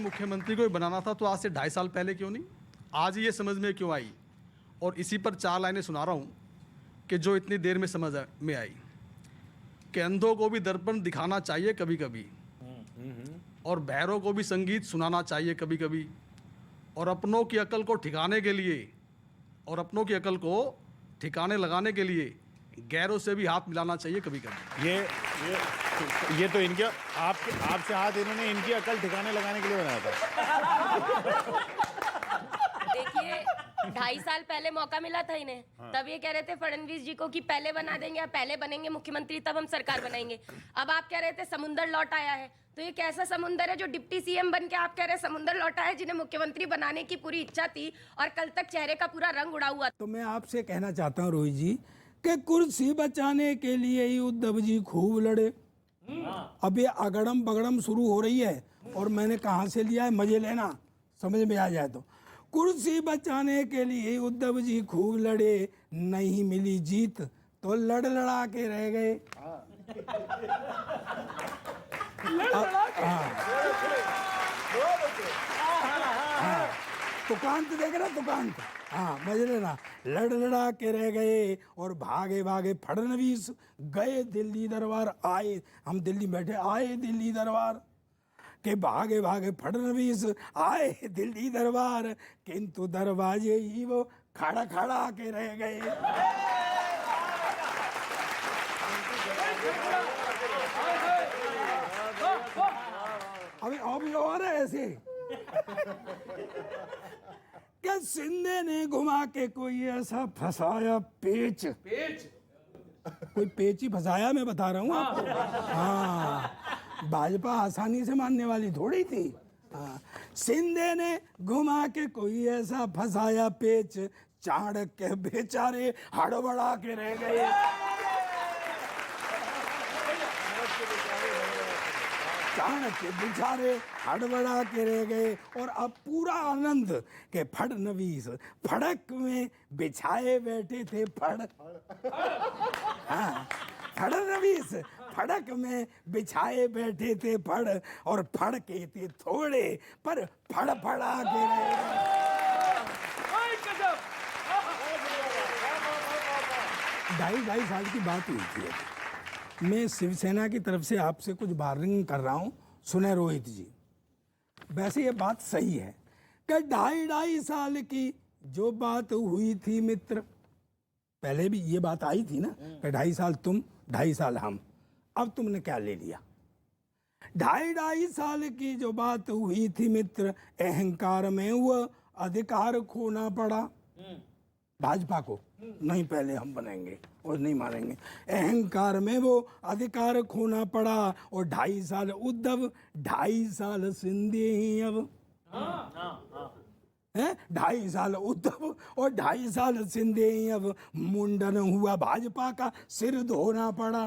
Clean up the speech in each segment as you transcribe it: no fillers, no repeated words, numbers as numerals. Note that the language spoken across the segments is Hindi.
मुख्यमंत्री को बनाना था तो आज से 2.5 साल पहले क्यों नहीं, आज ये समझ में क्यों आई। और इसी पर 4 लाइनें सुना रहा हूँ कि जो इतनी देर में समझ में आई कि अंधों को भी दर्पण दिखाना चाहिए कभी कभी, और बहरों को भी संगीत सुनाना चाहिए कभी कभी, और अपनों की अकल को ठिकाने के लिए ठिकाने लगाने के लिए गैरों से भी हाथ मिलाना चाहिए कभी कभी। ये तो इनके आपसे हाथ इन्होंने इनकी अकल ठिकाने लगाने के लिए बनाया था। देखिए 2.5 साल पहले मौका मिला था इन्हें, तब ये कह रहे थे फडणवीस जी को कि पहले बना देंगे, आप पहले बनेंगे मुख्यमंत्री तब हम सरकार बनाएंगे। अब आप कह रहे थे समुंदर लौट आया है, तो ये कैसा समुंदर है जो डिप्टी सीएम बन के आप कह रहे हैं समुंदर लौटा है, जिन्हें मुख्यमंत्री बनाने की पूरी इच्छा थी और कल तक चेहरे का पूरा रंग उड़ा हुआ। तो मैं आपसे कहना चाहता हूँ रोहित जी कि कुर्सी बचाने के लिए ही उद्धव जी खूब लड़े। अब ये अगड़म बगड़म शुरू हो रही है और मैंने कहाँ से लिया है, मजे लेना, समझ में आ जाए तो। कुर्सी बचाने के लिए उद्धव जी खूब लड़े, नहीं मिली जीत तो लड़ा के रह गए। तुकांत देख रहा, तुकांत, हाँ मजे लेना। लड़ा के रह गए और भागे भागे फडणवीस गए दिल्ली दरबार, आए हम दिल्ली बैठे, आए दिल्ली दरबार के भागे भागे फडणवीस आए दिल्ली दरबार, किंतु दरवाजे ही वो खड़ा खड़ा के रह गए। अभी और है ऐसे क्या सिंधे ने घुमा के कोई ऐसा फंसाया पेच, कोई पेच ही फंसाया, मैं बता रहा हूँ आपको। हाँ, भाजपा आसानी से मानने वाली थोड़ी थी। हाँ, सिंधे ने घुमा के कोई ऐसा फंसाया पेच, चाणक्य बेचारे हड़बड़ा के रह गए। चाणक्य बेचारे हड़बड़ा के रह गए। और अब पूरा आनंद के फडणवीस फड़क में बिछाए बैठे थे फड़। हाँ, फडणवीस फड़क में बिछाए बैठे थे फड़, और फड़ के थे थोड़े पर फड़फड़ा के रह गए। 2.5 साल की बात हुई थी। मैं शिवसेना की तरफ से आपसे कुछ वार्निंग कर रहा हूं, सुने रोहित जी। वैसे ये बात सही है कि 2.5 साल की जो बात हुई थी मित्र, पहले भी ये बात आई थी ना कि 2.5 साल तुम 2.5 साल हम, अब तुमने क्या ले लिया। 2.5 साल की जो बात हुई थी मित्र, अहंकार में वह अधिकार खोना पड़ा भाजपा को, नहीं पहले हम बनेंगे और नहीं मानेंगे। अहंकार में वो अधिकार खोना पड़ा और 2.5 साल उद्धव, 2.5 साल सिंधे ही अब है, 2.5 साल उद्धव और 2.5 साल सिंधे ही अब। मुंडन हुआ भाजपा का, सिर धोना पड़ा।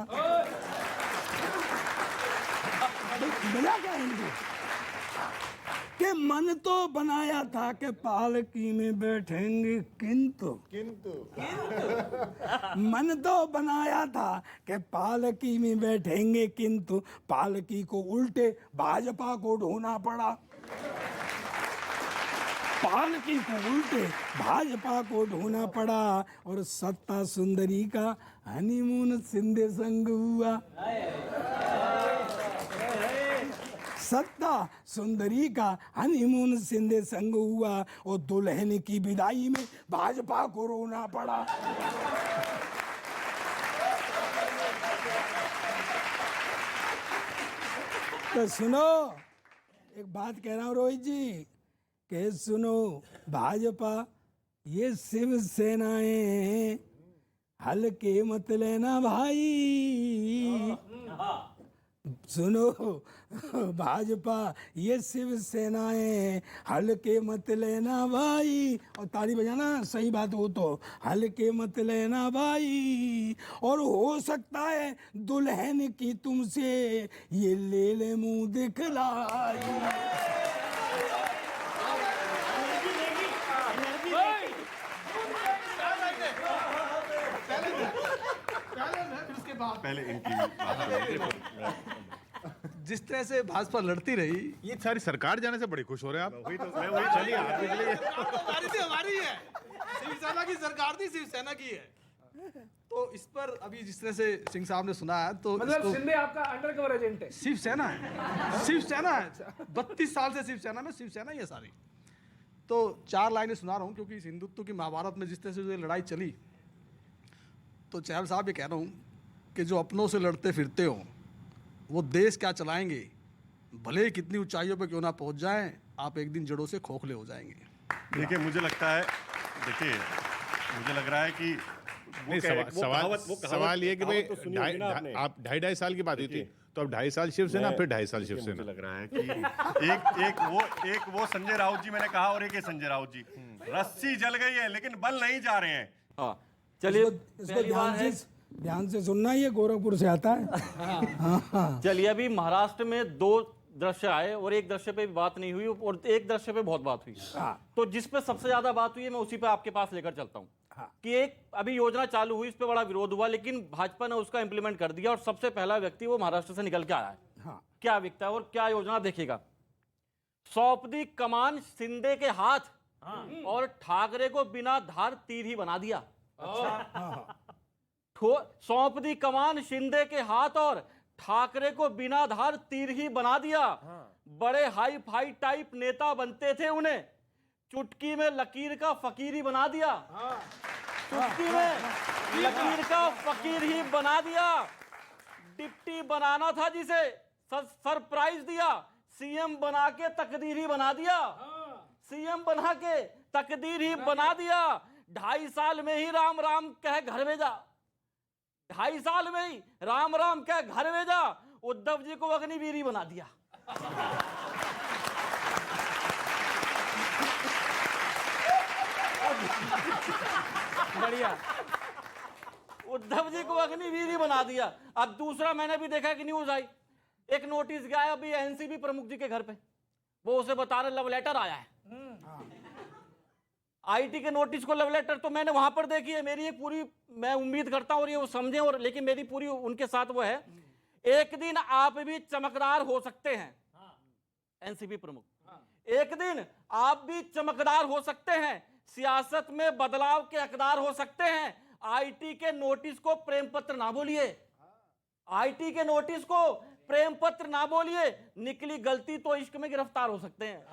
मिला क्या इनको कि मन तो बनाया था कि पालकी में बैठेंगे, किंतु मन तो बनाया था कि पालकी में बैठेंगे, किंतु पालकी को उल्टे भाजपा को ढोना पड़ा। पालकी को उल्टे भाजपा को ढोना पड़ा और सत्ता सुंदरी का हनीमून सिंधे संग हुआ। सत्ता सुंदरी का हनीमून सिंधे संग हुआ और दुल्हन की विदाई में भाजपा को रोना पड़ा। तो सुनो, एक बात कह रहा हूं रोहित जी, कि सुनो भाजपा ये शिवसेनाएं हल्के मत लेना भाई। सुनो भाजपा ये शिवसेनाएं हल्के मत लेना भाई, और ताली बजाना सही बात हो तो, हल्के मत लेना भाई। और हो सकता है दुल्हन की तुमसे ये ले ले मुंह दिखलाई। पहले इनकी जिस तरह से भाजपा लड़ती रही, ये सारी सरकार जाने से बड़े खुश हो रहे हैं आप। चलिए आप भी चलिए। हमारी थी, हमारी है, शिवसेना की सरकार थी, शिवसेना की है। तो इस पर अभी जिस तरह से सिंह साहब ने सुना है, तो मतलब शिंदे आपका अंडर कवर एजेंट है? शिवसेना है, शिवसेना है, 32 साल से शिवसेना में, शिवसेना ही है सारी। तो 4 लाइनें सुना रहा हूँ, क्योंकि इस हिंदुत्व की महाभारत में जिस तरह से जो लड़ाई चली, तो चहल साहब ये कह रहा हूँ कि जो अपनों से लड़ते फिरते हो वो देश क्या चलाएंगे, भले ही कितनी ऊंचाइयों पर क्यों ना पहुंच जाएं, आप एक दिन जड़ों से खोखले हो जाएंगे। देखिए मुझे लगता है, देखिए मुझे लग रहा है कि नहीं, सवाल ये कि भाई आप 2.5 साल की बात हुई थी, तो अब 2.5 साल शिवसेना, फिर 2.5 साल शिवसेना। मुझे लग रहा है कि एक वो संजय राउत जी मैंने कहा, और एक ये संजय राउत जी, रस्सी जल गई है लेकिन बल नहीं जा रहे हैं। हाँ चलिए, इसको ध्यान से सुनना, ये गोरखपुर से आता है। चलिए अभी महाराष्ट्र में 2 दृश्य आए और एक दृश्य पे भी बात नहीं हुई और एक दृश्य पे बहुत बात हुई। तो जिस पे सबसे ज्यादा बात हुई है मैं उसी पे आपके पास लेकर चलता हूँ। कि एक अभी योजना चालू हुई, इस पे बड़ा विरोध हुआ, लेकिन भाजपा ने उसका इंप्लीमेंट कर दिया और सबसे पहला व्यक्ति वो महाराष्ट्र से निकल के आया है। क्या व्यक्ति है और क्या योजना, देखिएगा। सौंप दी कमान शिंदे के हाथ और ठाकरे को बिना धार तीर ही बना दिया। सौंप दी कमान शिंदे के हाथ और ठाकरे को बिना धार तीर ही बना दिया। बड़े हाई फाई टाइप नेता बनते थे, उन्हें चुटकी में लकीर का फकीर ही बना दिया। चुटकी में लकीर का फकीर ही बना दिया। डिप्टी बनाना था जिसे सरप्राइज दिया, सीएम बना के तकदीर ही बना दिया। सीएम बना के तकदीर ही बना दिया। 2.5 साल में ही राम राम कह घर भेजा। 2.5 साल में ही राम राम कह घर भेजा। उद्धव जी को अग्निवीर ही बना दिया। बढ़िया, उद्धव जी को अग्निवीर ही बना दिया। अब दूसरा मैंने भी देखा कि न्यूज आई, एक नोटिस गया है अभी एनसीबी प्रमुख जी के घर पे, वो उसे बता रहे लव लेटर आया है। आईटी के नोटिस को लव लेटर तो मैंने वहां पर देखी है। मेरी एक पूरी, मैं उम्मीद करता हूं और ये वो समझे, और लेकिन मेरी पूरी उनके साथ वो है, एक दिन आप भी चमकदार हो सकते हैं। एनसीबी प्रमुख, एक दिन आप भी चमकदार हो सकते हैं, सियासत में बदलाव के हकदार हो सकते हैं। आईटी के नोटिस को प्रेम पत्र ना बोलिए। आईटी के नोटिस को प्रेम पत्र ना बोलिए, निकली गलती तो इश्क में गिरफ्तार हो सकते हैं।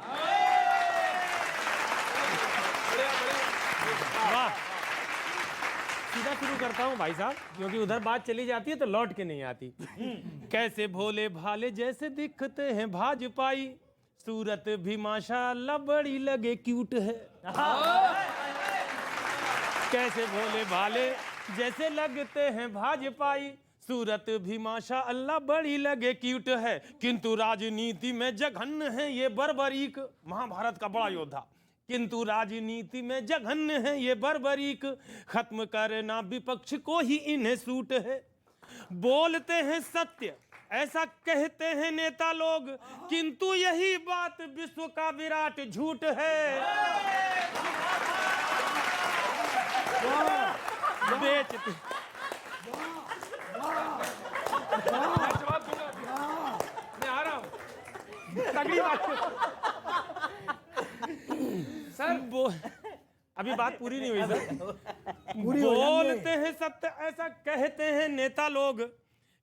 वाह, सीधा शुरू करता हूँ भाई साहब, क्योंकि उधर बात चली जाती है तो लौट के नहीं आती। कैसे भोले भाले जैसे दिखते हैं भाजपाई, सूरत भी माशाअल्लाह बड़ी लगे क्यूट है। कैसे भोले भाले जैसे लगते हैं भाजपाई, सूरत भी माशाअल्लाह बड़ी लगे क्यूट है, किंतु राजनीति में जघन्य है ये बर्बरीक। महाभारत का बड़ा योद्धा। किंतु राजनीति में जघन्य है ये बर्बरीक, खत्म करना विपक्ष को ही इन्हें सूट है। बोलते हैं सत्य ऐसा कहते हैं नेता लोग, किंतु यही बात विश्व का विराट झूठ है। बेचते, जवाब दूंगा, मैं आ रहा हूं, तगड़ी बात सर। अभी बात पूरी नहीं हुई सर। बोलते हैं सत्य ऐसा कहते हैं नेता लोग,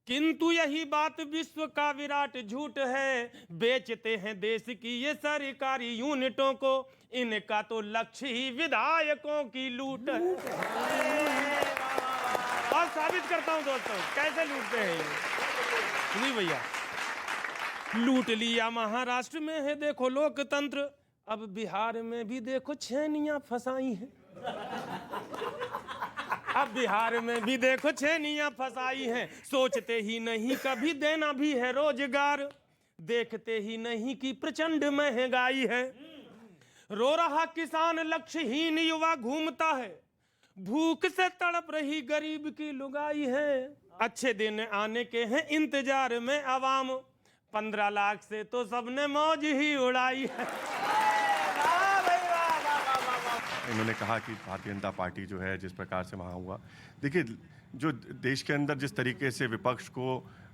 किंतु यही बात विश्व का विराट झूठ है। बेचते हैं देश की ये सरकारी यूनिटों को, इनका तो लक्ष्य ही विधायकों की लूट है। और साबित करता हूं दोस्तों कैसे लूटते हैं ये। नहीं भैया, लूट लिया महाराष्ट्र में है देखो लोकतंत्र, अब बिहार में भी देखो छेनियां फंसाई हैं। अब बिहार में भी देखो छेनियां फंसाई हैं। सोचते ही नहीं कभी देना भी है रोजगार, देखते ही नहीं कि प्रचंड महंगाई है। रो रहा किसान लक्ष्यहीन युवा घूमता है, भूख से तड़प रही गरीब की लुगाई है। अच्छे दिन आने के हैं इंतजार में अवाम, 15 लाख से तो सबने मौज ही उड़ाई है। इन्होंने कहा कि भारतीय जनता पार्टी जो है जिस प्रकार से वहाँ हुआ, देखिए जो देश के अंदर जिस तरीके से विपक्ष को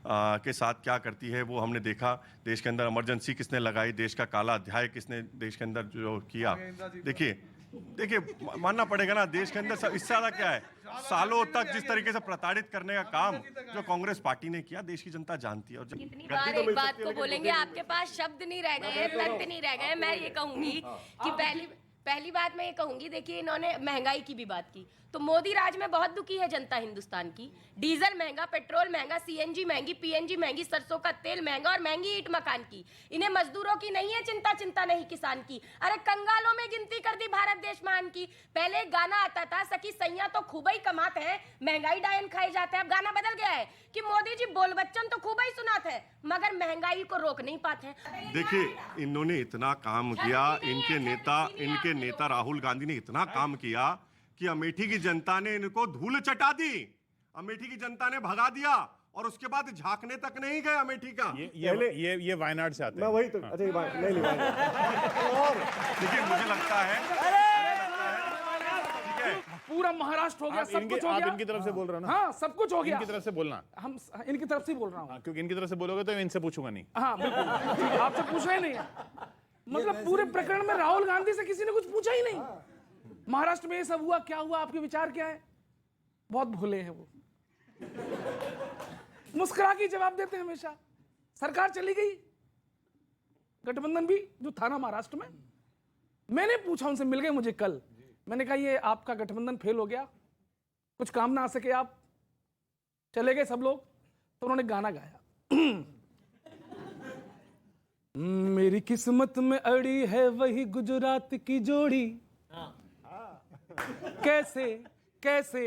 के साथ क्या करती है वो हमने देखा। देश के अंदर इमरजेंसी किसने लगाई, देश का काला अध्याय किसने देश के अंदर जो किया। देखिए मानना पड़ेगा ना, देश के अंदर इससे ज्यादा क्या है। सालों तक जिस तरीके से प्रताड़ित करने का काम जो कांग्रेस पार्टी ने किया, देश की जनता जानती है। और कितनी बार एक बात को बोलेंगे, आपके पास शब्द नहीं रह गए, तथ्य नहीं रह गए। मैं ये कहूंगी कि पहली बात मैं ये कहूंगी, देखिए इन्होंने महंगाई की भी बात की, तो मोदी राज में बहुत दुखी है जनता हिंदुस्तान की। डीजल महंगा, पेट्रोल महंगा, सीएनजी महंगी, पीएनजी महंगी, सरसों का तेल महंगा और महंगी ईंट मकान की। इन्हें मजदूरों की नहीं है चिंता, चिंता नहीं किसान की। अरे कंगालों में गिनती कर दी भारत देश महान की। पहले एक गाना आता था, सखी सैया तो खूब ही कमाते हैं, महंगाई डायन खाए जाते हैं। अब गाना बदल गया है कि मोदी जी बोल बच्चन तो खूब ही सुनाते हैं, मगर महंगाई को रोक नहीं पाते हैं। देखिए इन्होंने इतना काम किया, इनके नेता राहुल गांधी ने इतना काम किया कि अमेठी की जनता ने इनको धूल चटा दी, अमेठी की जनता ने भगा दिया और उसके बाद झांकने तक नहीं गए अमेठी का। ये वायनाड से आते हैं। मैं वही तो नहीं और देखिए मुझे लगता है पूरा महाराष्ट्र हो गया, सब कुछ हो आप गया। इनकी तरफ से बोल रहे हो ना? हाँ, सब कुछ हो गया। इनकी तरफ से बोलना, हम इनकी तरफ से बोल रहा हूँ। क्योंकि इनकी तरफ से बोलोगे तो इनसे पूछूंगा नहीं। हाँ बिल्कुल, ठीक है, आपसे पूछना ही नहीं है। मतलब पूरे प्रकरण में राहुल गांधी से किसी ने कुछ पूछा ही नहीं। महाराष्ट्र में ये सब हुआ, क्या हुआ, आपके विचार क्या है? बहुत भोले हैं वो, मुस्कुरा के जवाब देते हैं हमेशा। सरकार चली गई, गठबंधन भी जो था ना महाराष्ट्र में, मैंने पूछा उनसे, मिल गए मुझे कल, मैंने कहा ये आपका गठबंधन फेल हो गया, कुछ काम ना आ सके, आप चले गए सब लोग। तो उन्होंने गाना गाया, मेरी किस्मत में अड़ी है वही गुजरात की जोड़ी, कैसे कैसे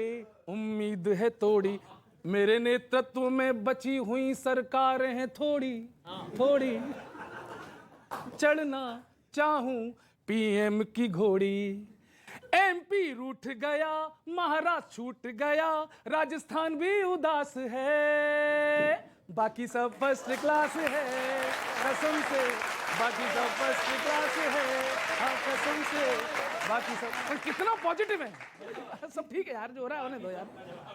उम्मीद है तोड़ी, मेरे नेतृत्व में बची हुई सरकारें हैं थोड़ी थोड़ी, चढ़ना चाहूं पीएम की घोड़ी, एमपी रूठ गया, महाराष्ट्र छूट गया, राजस्थान भी उदास है, बाकी सब फर्स्ट क्लास है, कसम से बाकी सब फर्स्ट क्लास है, हाँ कसम से बाकी सब। कितना पॉजिटिव है, सब ठीक है यार, जो हो रहा है होने दो यार।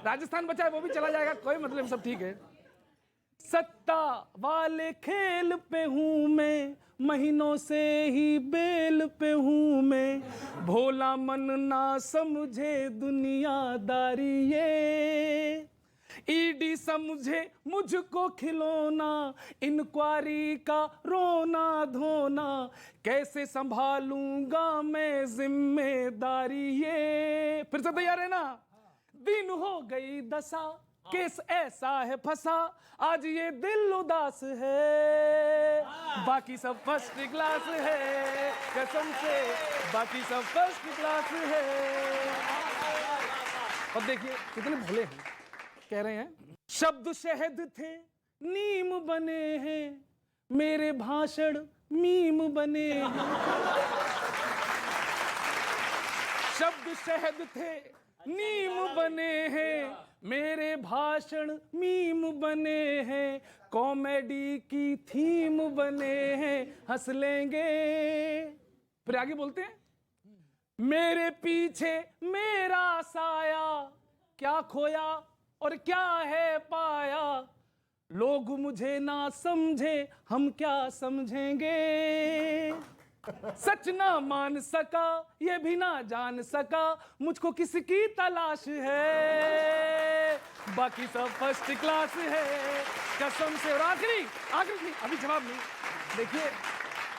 राजस्थान बचा है वो भी चला जाएगा, कोई मतलब, सब ठीक है। सत्ता वाले खेल पे हूं मैं, महीनों से ही बेल पे हूं मैं, भोला मन ना समझे दुनियादारी ये, ईडी समझे मुझको खिलौना, इंक्वायरी का रोना धोना, कैसे संभालूंगा मैं जिम्मेदारी ये। फिर से तैयार है ना? दिन हो गई दशा, केस ऐसा है फंसा, आज ये दिल उदास है, बाकी सब फर्स्ट क्लास है, कसम से बाकी सब फर्स्ट क्लास है। और देखिए कितने भोले हैं, कह रहे हैं शब्द शहद थे नीम बने हैं, मेरे भाषण मीम बने हैं, शब्द शहद थे नीम बने हैं, मेरे भाषण मीम बने हैं, कॉमेडी की थीम बने हैं, हंस लेंगे। फिर आगे बोलते हैं, मेरे पीछे मेरा साया, क्या खोया और क्या है पाया, लोग मुझे ना समझे हम क्या समझेंगे, सच ना मान सका ये भी ना जान सका, मुझको किसकी तलाश है, बाकी सब फर्स्ट क्लास है, कसम से। और आखिरी नहीं, अभी जवाब नहीं। देखिए,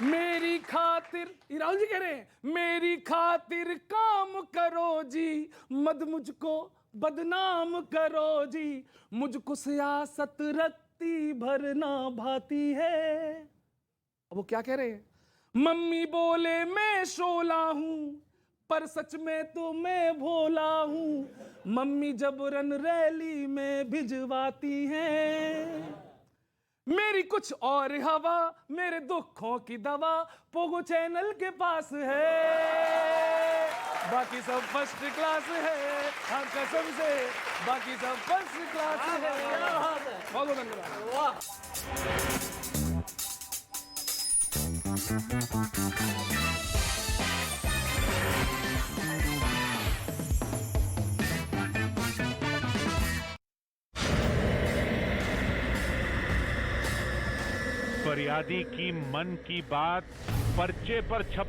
मेरी खातिर, राहुल जी कह रहे हैं, मेरी खातिर काम करो जी, मत मुझको बदनाम करो जी, मुझको सियासत रत्ती भरना भाती है। अब वो क्या कह रहे हैं? मम्मी बोले मैं शोला हूं, पर सच में तो मैं भोला हूं, मम्मी जबरन रैली में भिजवाती हैं, मेरी कुछ और हवा, मेरे दुखों की दवा पोगो चैनल के पास है, बाकी सब फर्स्ट क्लास है, हाँ कसम से बाकी सब फर्स्ट क्लास है। बहुत बहुत धन्यवाद। फरियादी की मन की बात पर्चे पर छप